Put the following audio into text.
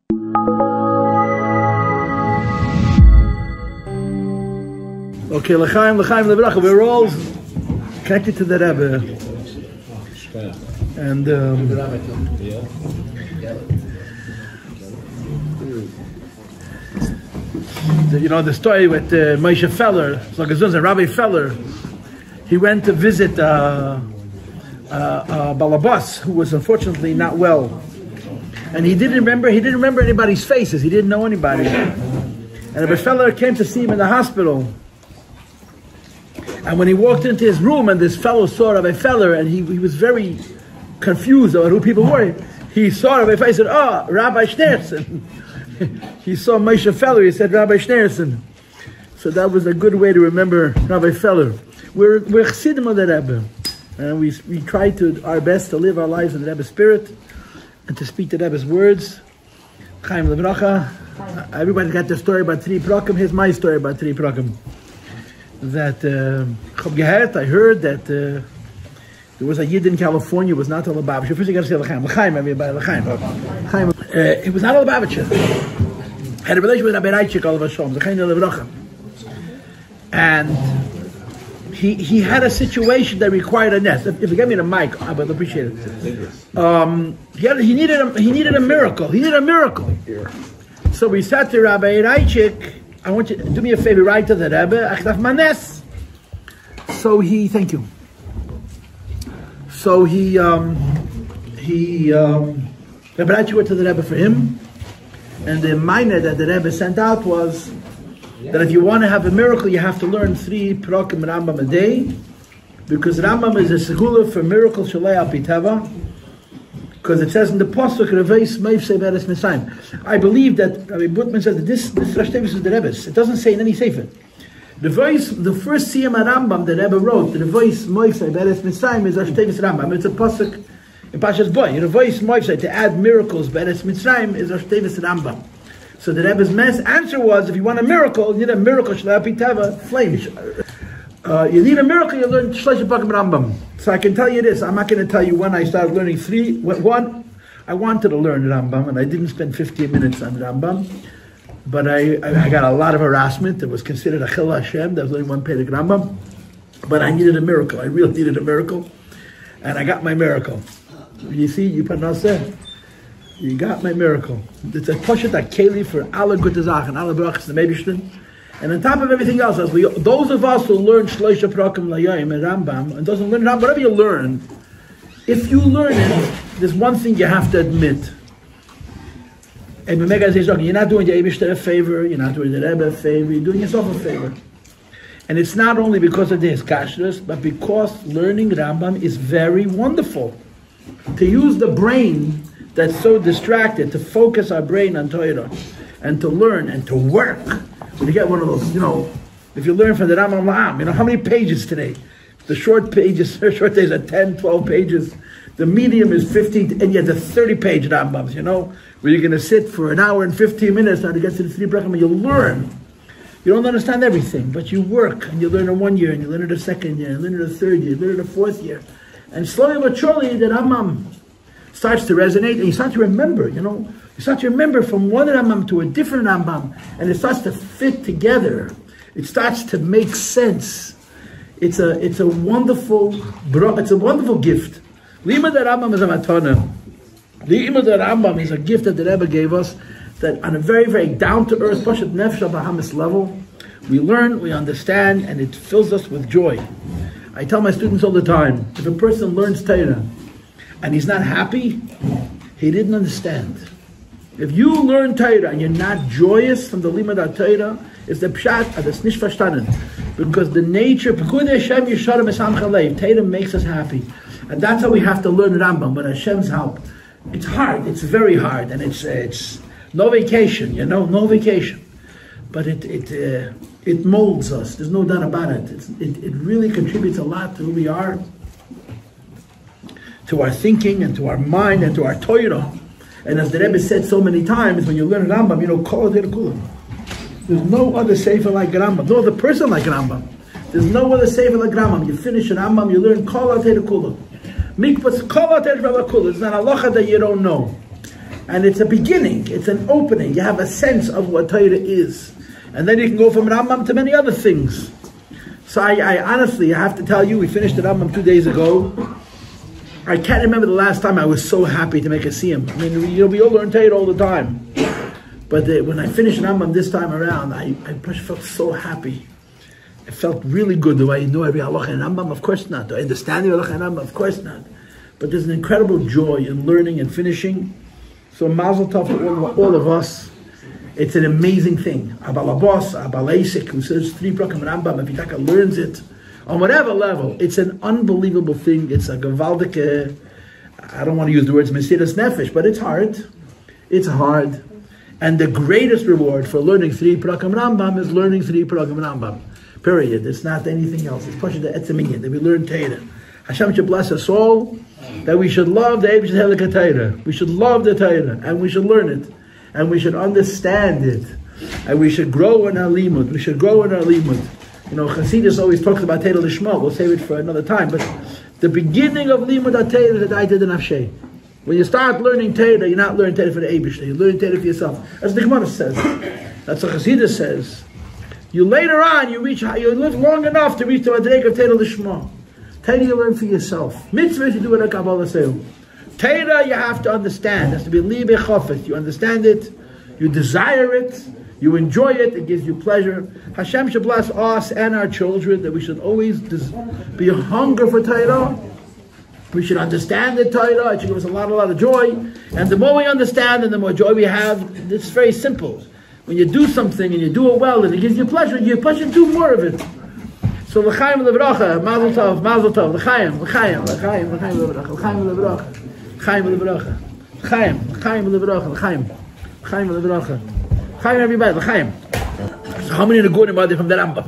Okay, l'chaim lebracha. We're all connected to the Rebbe, and you know the story with Moshe Feller, Rabbi Feller. He went to visit Balabas, who was unfortunately not well, and he didn't remember anybody's faces. He didn't know anybody, and Rabbi Feller came to see him in the hospital. And when he walked into his room and this fellow saw Rabbi Feller, and he was very confused about who people were, he saw Rabbi Feller, he said, "Oh, Rabbi Schneerson." He saw Moshe Feller, he said, "Rabbi Schneerson." So that was a good way to remember Rabbi Feller. We're Chassidim of the Rebbe, and we try to our best to live our lives in the Rebbe's spirit and to speak the Rebbe's words. Chaim Levracha. Everybody's got their story about 3 Prakim. Here's my story about 3 Prakim. That I heard that there was a Yid in California who was not a Lubavitcher. First you got to say L'chaim, everybody, L'chaim. It was not a Lubavitcher. Had a relation with Rabbi Reichik, all of us Shalom, L'chaim Levracha. And he had a situation that required a nest. If you give me the mic, I would appreciate it. He needed a miracle. He needed a miracle. So we said to Rabbi Reichik, I want you to do me a favor, write to the Rebbe, Achdaf Manes. So thank you. So Rabbi Reichik went to the Rebbe for him, and the minor that the Rebbe sent out was that if you want to have a miracle, you have to learn 3 Prakim Rambam a day, because Rambam is a segula for miracle Shalei Al Pi Teva. Because it says in the Pasuk, I believe that Rabbi Butman says that this Rosh Tevis is the Rebbe's. It doesn't say in any Sefer. The first Siyum HaRambam the Rebbe wrote, the voice Moifsei Beres Mitzrayim is Rosh Tevis Rambam. It's a Pasuk in Pashas Boy. The voice Moifsei to add miracles Beres Mitzrayim is Rosh Tevis Rambam. So the Rebbe's answer was, if you want a miracle, you need a miracle Shalei Pi Teva, flame. You need a miracle, you learn Shleisha Prakim Rambam. So I can tell you this, I'm not going to tell you when I started learning 3. One, I wanted to learn Rambam, and I didn't spend 15 minutes on Rambam, but I got a lot of harassment. It was considered a Chil Hashem, there was only 1 Perek Rambam, but I needed a miracle. I really needed a miracle, and I got my miracle. You see, you put it, you got my miracle. It's a Poshet HaKeli for alle gute Sachen, alle Brachas, the Meibishtin. And on top of everything else, those of us who learn Shleisha Prakim Layayim and Rambam, and doesn't learn Rambam, whatever you learn, if you learn it, there's one thing you have to admit. And Mega says, okay, you're not doing the Eibishter a favor, you're not doing the Rebbe a favor, you're doing yourself a favor. And it's not only because of the Hiskashrus, but because learning Rambam is very wonderful. To use the brain that's so distracted, to focus our brain on Torah, and to learn, and to work. When you get one of those, if you learn from the Rambam La'am, how many pages today? The short days are 10, 12 pages. The medium is 15, and you have the 30-page Rambams, where you're going to sit for an hour and 15 minutes now to get to the 3 Prakim, and you learn. You don't understand everything, but you work, and you learn in 1 year, and you learn in the 2nd year, and you learn in the 3rd year, you learn in the 4th year. And slowly but surely, the Rambam starts to resonate, and you start to remember, You start to remember from one Rambam to a different Rambam, and it starts to fit together. It starts to make sense. It's a wonderful gift. Limud Rambam is a matana. Limud Rambam is a gift that the Rebbe gave us, that on a very, very down-to-earth, Pashat Nefesh Bahamas level, we learn, we understand, and it fills us with joy. I tell my students all the time, if a person learns Torah and he's not happy, he didn't understand. If you learn Torah and you're not joyous from the limud Torah, it's the pshat, that's nicht verstanden. Because the nature, Torah makes us happy. And that's how we have to learn Rambam, with Hashem's help. It's hard, it's very hard, and it's no vacation, no vacation. But it molds us, there's no doubt about it. It really contributes a lot to who we are, to our thinking, and to our mind, and to our Torah. And as the Rebbe said so many times, when you learn Rambam, kol adei kulam. There's no other sefer like Rambam, no other person like Rambam. There's no other sefer like Rambam. You finish Rambam, you learn kol adei kulam. Mikvahs kol adei kulam. It's not a halacha that you don't know. And it's a beginning, it's an opening. You have a sense of what Torah is. And then you can go from Rambam to many other things. So I honestly, I have to tell you, we finished the Rambam 2 days ago. I can't remember the last time I was so happy to make a Siyum. I mean, we all learn Torah all the time. But when I finished Rambam this time around, I felt so happy. It felt really good. Do I know every halacha in Rambam? Of course not. Do I understand the halacha in Rambam? Of course not. But there's an incredible joy in learning and finishing. So mazel tov to all of us. It's an amazing thing. Abal Abbas, Abal Asik, who says 3 prakim Rambam, if Yitaka learns it, on whatever level, it's an unbelievable thing. It's a gewaldige, I don't want to use the words Mesiras Nefesh, but it's hard. It's hard. And the greatest reward for learning 3 prakim Rambam is learning 3 prakim Rambam. Period. It's not anything else. It's Pasha the Etzeminian, that we learn Torah. Hashem should bless us all, that we should love the Eibush Helika Torah. We should love the Torah, and we should learn it. And we should understand it. And we should grow in our limud. We should grow in our limud. You know, Chassidus always talks about Torah Lishma. We'll save it for another time. But the beginning of limud HaTorah is the Nafshei. When you start learning Torah, you're not learning Torah for the Eibush. You're learning Torah for yourself. As the Gemara says. That's what Chassidus says. You later on, you live long enough to reach the Madreg of Torah Lishma. Torah you learn for yourself. Mitzvah you do it like Kabbalah says. Torah you have to understand. It has to be libe chofet. You understand it, you desire it, you enjoy it, it gives you pleasure. Hashem should bless us and our children that we should always be a hunger for Torah. We should understand the Torah. It should give us a lot of joy. And the more we understand and the more joy we have, it's very simple. When you do something and you do it well and it gives you pleasure to do more of it. So l'chaim l'bracha, mazel tov, l'chaim l'bracha, l'chaim l'bracha, l'chaim everybody, l'chaim. So how many Negunim are there from the Rambam?